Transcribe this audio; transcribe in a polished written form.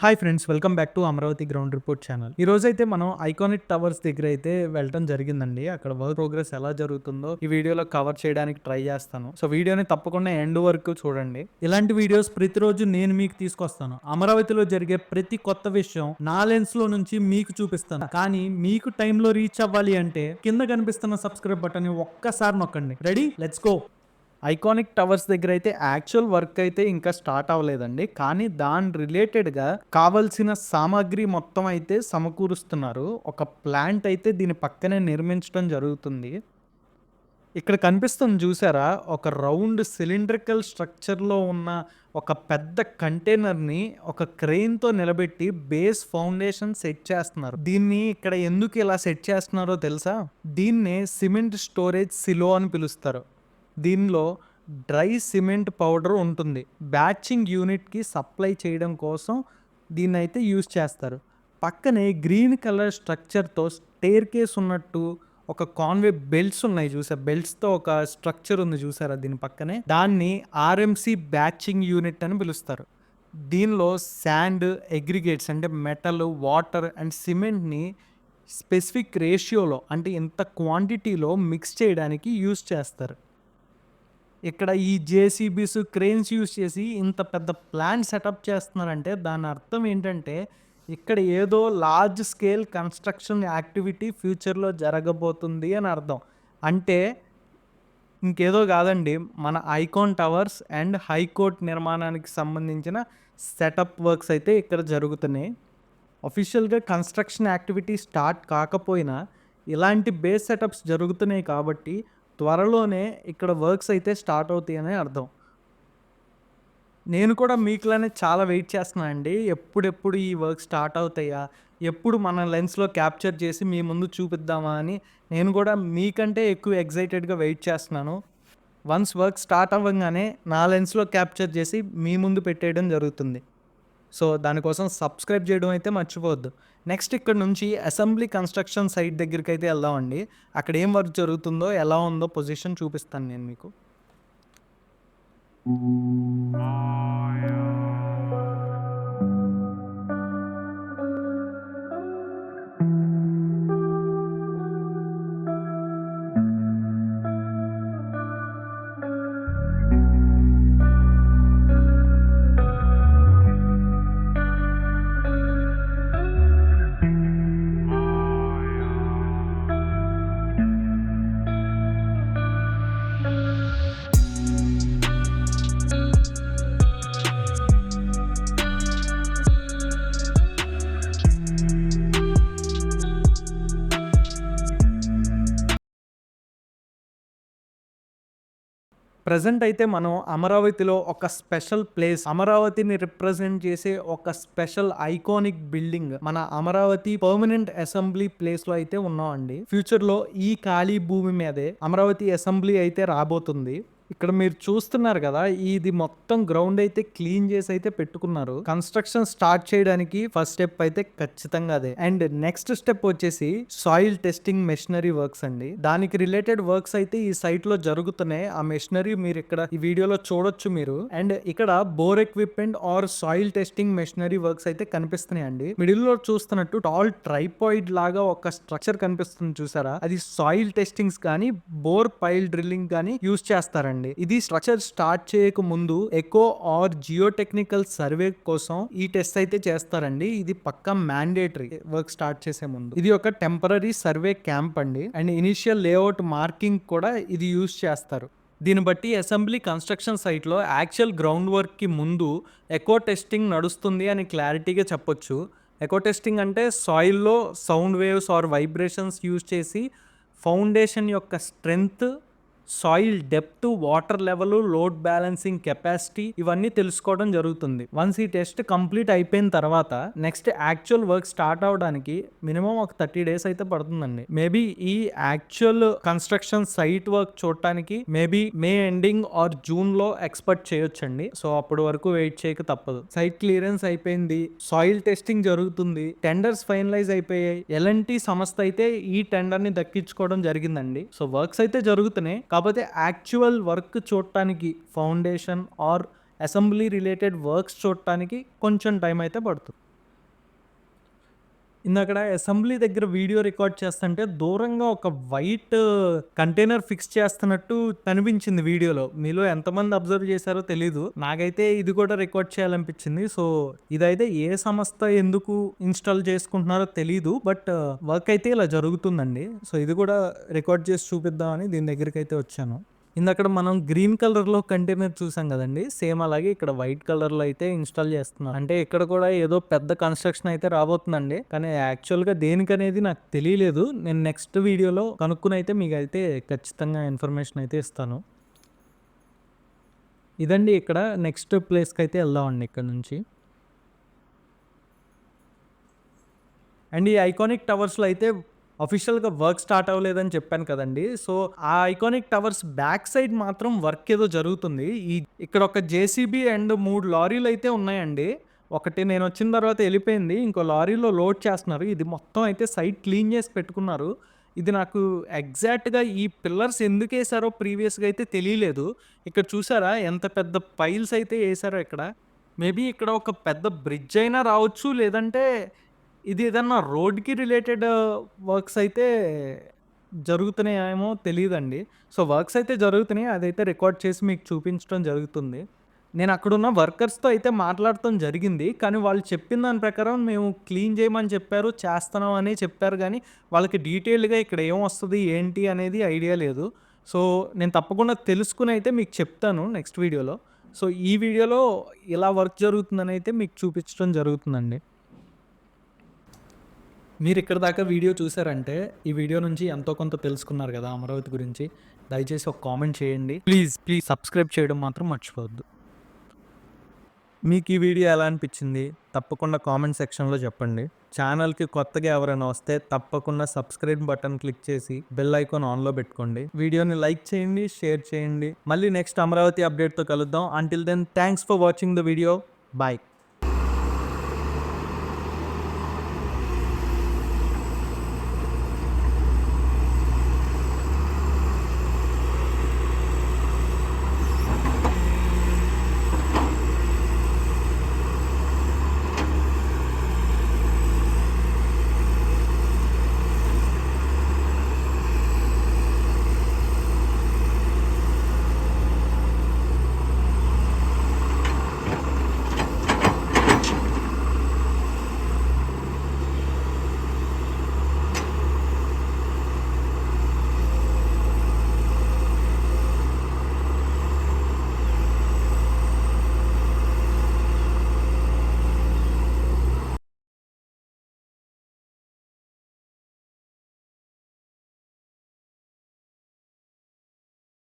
Hi friends, welcome back to Amaravati ground report channel. ఈ రోజైతే మనం ఐకానిక్ టవర్స్ దగ్గర అయితే వెళ్ళటం జరిగిందండి. అక్కడ వర్క్ ప్రోగ్రెస్ ఎలా జరుగుతుందో ఈ వీడియోలో కవర్ చేయడానికి ట్రై చేస్తాను. సో వీడియోని తప్పకుండా ఎండ్ వరకు చూడండి. ఇలాంటి వీడియోస్ ప్రతిరోజు నేను మీకు తీసుకొస్తాను. అమరావతిలో జరిగే ప్రతి కొత్త విషయం నా లెన్స్ లో నుంచి మీకు చూపిస్తాను. కానీ మీకు టైంలో రీచ్ అవ్వాలి అంటే కింద కనిపిస్తున్న సబ్స్క్రైబ్ బటన్ ఒక్కసారి నొక్కండి. Ready, let's go. Iconic towers దగ్గర అయితే యాక్చువల్ వర్క్ అయితే ఇంకా స్టార్ట్ అవ్వలేదండి. కానీ దాని రిలేటెడ్గా కావలసిన సామాగ్రి మొత్తం అయితే సమకూరుస్తున్నారు. ఒక ప్లాంట్ అయితే దీని పక్కనే నిర్మించడం జరుగుతుంది. ఇక్కడ కనిపిస్తుంది చూసారా, ఒక రౌండ్ సిలిండ్రికల్ స్ట్రక్చర్లో ఉన్న ఒక పెద్ద కంటైనర్ని ఒక క్రెయిన్తో నిలబెట్టి బేస్ ఫౌండేషన్ సెట్ చేస్తున్నారు. దీన్ని ఇక్కడ ఎందుకు ఇలా సెట్ చేస్తున్నారో తెలుసా? దీన్నే సిమెంట్ స్టోరేజ్ సిలో అని పిలుస్తారు. దీనిలో డ్రై సిమెంట్ పౌడర్ ఉంటుంది. బ్యాచింగ్ యూనిట్కి సప్లై చేయడం కోసం దీన్ని అయితే యూజ్ చేస్తారు. పక్కనే గ్రీన్ కలర్ స్ట్రక్చర్తో స్టేర్ కేస్ ఉన్నట్టు ఒక కాన్వే బెల్ట్స్ ఉన్నాయి చూసారా, బెల్ట్స్తో ఒక స్ట్రక్చర్ ఉంది చూసారా దీని పక్కనే, దాన్ని ఆర్ఎంసి బ్యాచింగ్ యూనిట్ అని పిలుస్తారు. దీనిలో శాండ్ అగ్రిగేట్స్ అంటే మెటల్, వాటర్ అండ్ సిమెంట్ని స్పెసిఫిక్ రేషియోలో అంటే ఇంత క్వాంటిటీలో మిక్స్ చేయడానికి యూజ్ చేస్తారు. ఇక్కడ ఈ జేసీబీస్, క్రెయిన్స్ యూజ్ చేసి ఇంత పెద్ద ప్లాంట్ సెటప్ చేస్తున్నారంటే దాని అర్థం ఏంటంటే ఇక్కడ ఏదో లార్జ్ స్కేల్ కన్స్ట్రక్షన్ యాక్టివిటీ ఫ్యూచర్లో జరగబోతుంది అని అర్థం. అంటే ఇంకేదో కాదండి, మన ఐకాన్ టవర్స్ అండ్ హైకోర్ట్ నిర్మాణానికి సంబంధించిన సెటప్ వర్క్స్ అయితే ఇక్కడ జరుగుతున్నాయి. అఫీషియల్గా కన్స్ట్రక్షన్ యాక్టివిటీ స్టార్ట్ కాకపోయినా ఇలాంటి బేస్ సెటప్స్ జరుగుతున్నాయి కాబట్టి త్వరలోనే ఇక్కడ వర్క్స్ అయితే స్టార్ట్ అవుతాయని అర్థం. నేను కూడా మీకులానే చాలా వెయిట్ చేస్తున్నాను అండి. ఎప్పుడెప్పుడు ఈ వర్క్ స్టార్ట్ అవుతాయా, ఎప్పుడు మన లెన్స్లో క్యాప్చర్ చేసి మీ ముందు చూపిద్దామా అని నేను కూడా మీకంటే ఎక్కువ ఎగ్జైటెడ్గా వెయిట్ చేస్తున్నాను. వన్స్ వర్క్ స్టార్ట్ అవ్వగానే నా లెన్స్లో క్యాప్చర్ చేసి మీ ముందు పెట్టేయడం జరుగుతుంది. సో దానికోసం సబ్స్క్రైబ్ చేయడం అయితే మర్చిపోవద్దు. నెక్స్ట్ ఇక్కడ నుంచి అసెంబ్లీ కన్స్ట్రక్షన్ సైట్ దగ్గరికి అయితే వెళ్దామండి. అక్కడ ఏం వర్క్ జరుగుతుందో, ఎలా ఉందో పొజిషన్ చూపిస్తాను నేను మీకు. ప్రజెంట్ అయితే మనం అమరావతిలో ఒక స్పెషల్ ప్లేస్, అమరావతిని రిప్రజెంట్ చేసే ఒక స్పెషల్ ఐకానిక్ బిల్డింగ్, మన అమరావతి పర్మనెంట్ అసెంబ్లీ ప్లేస్ లో అయితే ఉన్నాం అండి. ఫ్యూచర్ లో ఈ ఖాళీ భూమి మీదే అమరావతి అసెంబ్లీ అయితే రాబోతుంది. ఇక్కడ మీరు చూస్తున్నారు కదా, ఇది మొత్తం గ్రౌండ్ అయితే క్లీన్ చేసి అయితే పెట్టుకున్నారు. కన్స్ట్రక్షన్ స్టార్ట్ చేయడానికి ఫస్ట్ స్టెప్ అయితే ఖచ్చితంగా అదే. అండ్ నెక్స్ట్ స్టెప్ వచ్చేసి సాయిల్ టెస్టింగ్ మెషినరీ వర్క్స్ అండి. దానికి రిలేటెడ్ వర్క్స్ అయితే ఈ సైట్ లో జరుగుతున్నాయి. ఆ మెషినరీ మీరు ఇక్కడ ఈ వీడియోలో చూడొచ్చు మీరు. అండ్ ఇక్కడ bore equipment or soil testing machinery works అయితే కనిపిస్తున్నాయి అండి. మిడిల్ లో చూస్తున్నట్టు టాల్ ట్రైపాయిడ్ లాగా ఒక స్ట్రక్చర్ కనిపిస్తుంది చూసారా, అది సాయిల్ టెస్టింగ్స్ కానీ బోర్ పైల్ డ్రిల్లింగ్ కానీ యూజ్ చేస్తారండి. ఇది స్ట్రక్చర్ స్టార్ట్ చేయక ముందు ఎకో ఆర్ జియోటెక్నికల్ సర్వే కోసం ఈ టెస్ట్ అయితే చేస్తారండి. ఇది పక్కా మ్యాండేటరీ వర్క్ స్టార్ట్ చేసే ముందు. ఇది ఒక టెంపరరీ సర్వే క్యాంప్ అండి. అండ్ ఇనిషియల్ లేఅవుట్ మార్కింగ్ కూడా ఇది యూజ్ చేస్తారు. దీన్ని బట్టి అసెంబ్లీ కన్స్ట్రక్షన్ సైట్లో యాక్చువల్ గ్రౌండ్ వర్క్కి ముందు ఎకో టెస్టింగ్ నడుస్తుంది అని క్లారిటీగా చెప్పొచ్చు. ఎకో టెస్టింగ్ అంటే సాయిల్లో sound waves or vibrations use చేసి ఫౌండేషన్ యొక్క strength, soil depth, water level, load balancing capacity ఇవన్నీ తెలుసుకోవడం జరుగుతుంది. వన్స్ ఈ టెస్ట్ కంప్లీట్ అయిపోయిన తర్వాత నెక్స్ట్ యాక్చువల్ వర్క్ స్టార్ట్ అవడానికి మినిమం ఒక 30 days అయితే పడుతుందండి. మేబీ ఈ యాక్చువల్ కన్స్ట్రక్షన్ సైట్ వర్క్ చూడటానికి maybe May ending or June లో ఎక్స్పెక్ట్ చేయొచ్చండి. సో అప్పటి వరకు వెయిట్ చేయక తప్పదు. సైట్ క్లియరెన్స్ అయిపోయింది, సాయిల్ టెస్టింగ్ జరుగుతుంది, టెండర్స్ ఫైనలైజ్ అయిపోయాయి. ఎల్ఎన్టీ సంస్థ అయితే ఈ టెండర్ ని దక్కించుకోవడం జరిగిందండి. సో వర్క్స్ అయితే జరుగుతున్నాయి. కాకపోతే యాక్చువల్ వర్క్ చూడటానికి, foundation are assembly related works చూడటానికి కొంచెం టైం అయితే పడుతుంది. ఇందాకడ అసెంబ్లీ దగ్గర వీడియో రికార్డ్ చేస్తుంటే దూరంగా ఒక వైట్ కంటైనర్ ఫిక్స్ చేస్తున్నట్టు కనిపించింది వీడియోలో. మీలో ఎంతమంది అబ్జర్వ్ చేశారో తెలీదు. నాకైతే ఇది కూడా రికార్డ్ చేయాలనిపించింది. సో, ఇదైతే ఏ సంస్థ ఎందుకు ఇన్‌స్టాల్ చేసుకుంటున్నారో తెలీదు. బట్ వర్క్ అయితే ఇలా జరుగుతుందండి. సో, ఇది కూడా రికార్డ్ చేసి చూపిద్దామని దీని దగ్గరికైతే వచ్చాను. ఇందక్కడ మనం గ్రీన్ కలర్‌లో కంటైనర్ చూసాం గదండీ! సేమ్ అలాగే ఇక్కడ వైట్ కలర్‌లో అయితే ఇన్‌స్టాల్ చేస్తున్నారు. అంటే ఇక్కడ కూడా ఏదో పెద్ద కన్‌స్ట్రక్షన్ అయితే రాబోతుందండి. కానీ యాక్చువల్‌గా దేనికనేది నాకు తెలియలేదు. నేను నెక్స్ట్ వీడియోలో కనుక్కొనైతే మీకైతే ఖచ్చితంగా ఇన్ఫర్మేషన్ అయితే ఇస్తాను. ఇదండి ఇక్కడ నెక్స్ట్ ప్లేస్‌కైతే ఎళ్దామండి ఇక్కడ నుంచి. అండ్ ఈ ఐకానిక్ టవర్స్‌లో అయితే అఫీషియల్‌గా వర్క్ స్టార్ట్ అవ్వలేదని చెప్పాను కదండీ! సో, ఆ ఐకానిక్ టవర్స్ బ్యాక్ సైడ్ మాత్రం వర్క్ ఏదో జరుగుతుంది. ఇక్కడ ఒక జేసీబీ అండ్ 3 లారీలయితే ఉన్నాయండి. ఒకటి నేనొచ్చిన తర్వాత ఎళ్ళిపోయింది. ఇంకో లారీలో లోడ్ చేస్తున్నారు. ఇది మొత్తం అయితే సైట్ క్లీన్ చేసి పెట్టుకున్నారు. ఇది నాకు ఎగ్జాక్ట్‌గా ఈ పిల్లర్స్ ఎందుకేసారో ప్రీవియస్‌గా అయితే తెలియలేదు. ఇక్కడ చూసారా ఎంత పెద్ద పైల్స్ అయితే ఏసారో ఇక్కడ. మేబీ ఇక్కడ ఒక పెద్ద బ్రిడ్జ్ అయినా రావచ్చు. లేదంటే ఇది ఏదన్నా రోడ్‌కి రిలేటెడ్ వర్క్స్ అయితే జరుగుతున్నాయేమో తెలీదండి. సో, వర్క్స్ అయితే జరుగుతున్నాయి. అదైతే రికార్డ్ చేసి మీకు చూపించడం జరుగుతుంది. నేను అక్కడున్న వర్కర్స్‌తో అయితే మాట్లాడటం జరిగింది. కానీ వాళ్ళు చెప్పిన దాని ప్రకారం మేము క్లీన్ చేయమని చెప్పారు. చేస్తున్నాం అని చెప్పారు గానీ, వాళ్ళకి డీటెయిల్డ్‌గా ఇక్కడ ఏమొస్తది, ఏంటి అనేది ఐడియా లేదు. సో, నేను తప్పకుండా తెలుసుకొని అయితే మీకు చెప్తాను నెక్స్ట్ వీడియోలో. సో, ఈ వీడియోలో ఇలా వర్క్ జరుగుతుందనైతే మీకు చూపించడం జరుగుతుందండి. మీరిక్కడి దాకా వీడియో చూసారంటే, ఈ వీడియో నుంచి ఎంతో కొంత తెలుసుకున్నారు గదా! అమరావతి గురించి. దయచేసి ఒక కామెంట్ చేయండి. ప్లీజ్ సబ్స్క్రైబ్ చేయడం మాత్రం మర్చిపోవద్దు. మీకు ఈ వీడియో ఎలా అనిపించింది? తప్పకుండా కామెంట్ సెక్షన్‌లో చెప్పండి. ఛానల్‌కి కొత్తగా ఎవరైనా వస్తే తప్పకుండా సబ్స్క్రైబ్ బటన్ క్లిక్ చేసి బెల్ ఐకాన్ ఆన్‌లో పెట్టుకోండి. వీడియోని లైక్ చేయండి, షేర్ చేయండి. మళ్ళీ నెక్స్ట్ అమరావతి అప్డేట్‌తో కలుద్దాం. Until then thanks for watching the video. By.